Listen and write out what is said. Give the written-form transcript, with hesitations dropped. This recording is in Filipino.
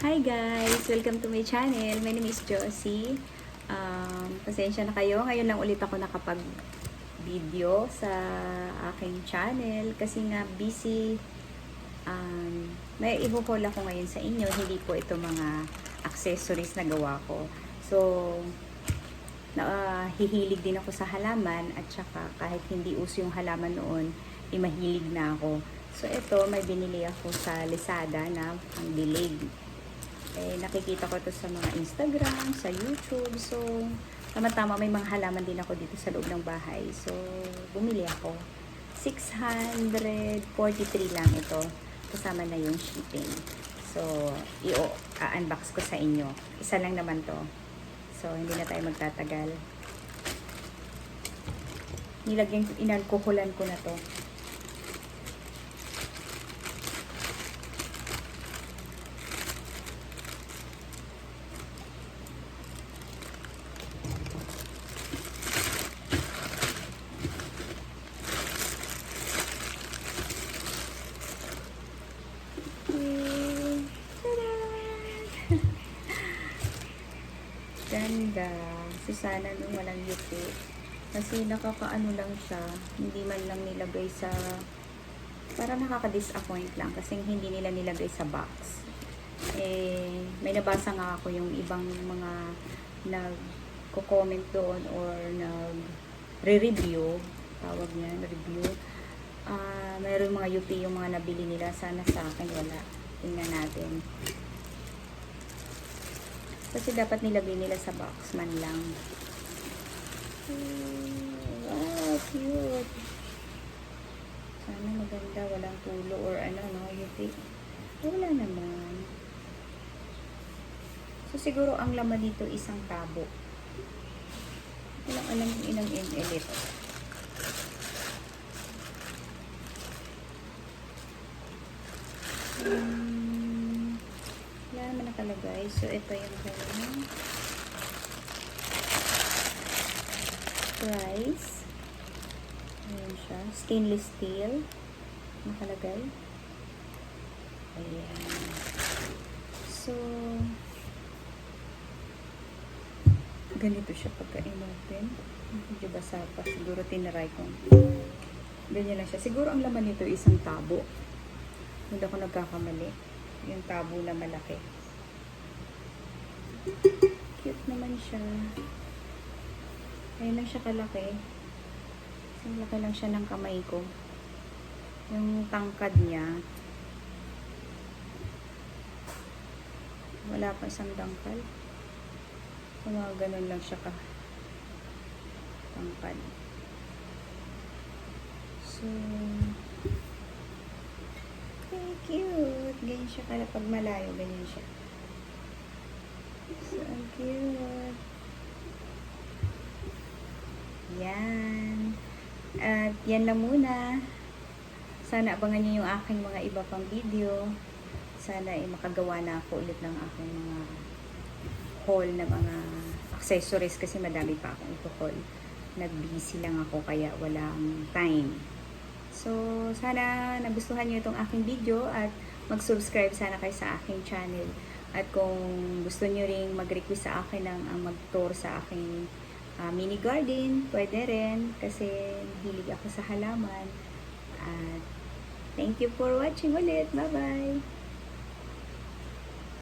Hi guys! Welcome to my channel. My name is Josie. Pasensya na kayo. Ngayon lang ulit ako nakapag-video sa aking channel kasi nga busy. May i-haul ako ngayon sa inyo. Hindi po ito mga accessories na gawa ko. So, hihilig din ako sa halaman at saka kahit hindi uso yung halaman noon, mahilig na ako. So, ito may binili ako sa Lazada na pangdilig. Nakikita ko to sa mga Instagram, sa YouTube. So, tama-tama may mga halaman din ako dito sa loob ng bahay. So, bumili ako. 643 lang ito. Kasama na yung shipping. So, i-unbox ko sa inyo. Isa lang naman to. So, hindi na tayo magtatagal. Inalkoholan ko na to. Ganda. So, sana nung walang yuti. Kasi nakakaano lang siya. Hindi man lang nilagay sa... Parang nakaka-disappoint lang. Kasi hindi nila nilagay sa box. May nabasa nga ako yung ibang mga nag-comment doon or nag-re-review. Tawag niya, review. Mayroon mga yuti yung mga nabili nila. Sana sa akin wala. Tingnan natin. Kasi dapat nilagay nila sa box man lang. Wow, cute. Sana maganda, walang tulo or ano, no, yuti. Wala naman. So, siguro ang laman dito isang tabo. Walang alam kung ilang ml ito. Nakalagay. So, ito yung kanyang price. Ayan siya. Stainless steel. Nakalagay. Ayan. So, ganito siya pagka in-open. Medyo basa pa. Siguro tinaray ko. Ganyan lang siya. Siguro ang laman nito isang tabo. Hindi ako nagkakamali. Yung tabo na malaki. Cute naman siya. Ayun lang siya kalaki. Kasi laki lang siya ng kamay ko. Yung tangkad niya. Wala pa isang dangkal. Mga ganun lang siya tangkad. So, okay, cute. Ganyan siya pag malayo. Ganyan siya. So cute. Yan. At yan lang muna. Sana abangan niyo yung aking mga iba pang video. Sana makagawa na ako ulit ng aking mga haul na mga accessories kasi madami pa akong i-haul. Nag-busy lang ako kaya walang time. So, sana nagustuhan niyo itong aking video at mag-subscribe sana kayo sa aking channel. At kung gusto nyo ring mag-request sa akin ng mag-tour sa aking mini garden, pwede rin kasi hilig ako sa halaman. At thank you for watching ulit. Bye-bye!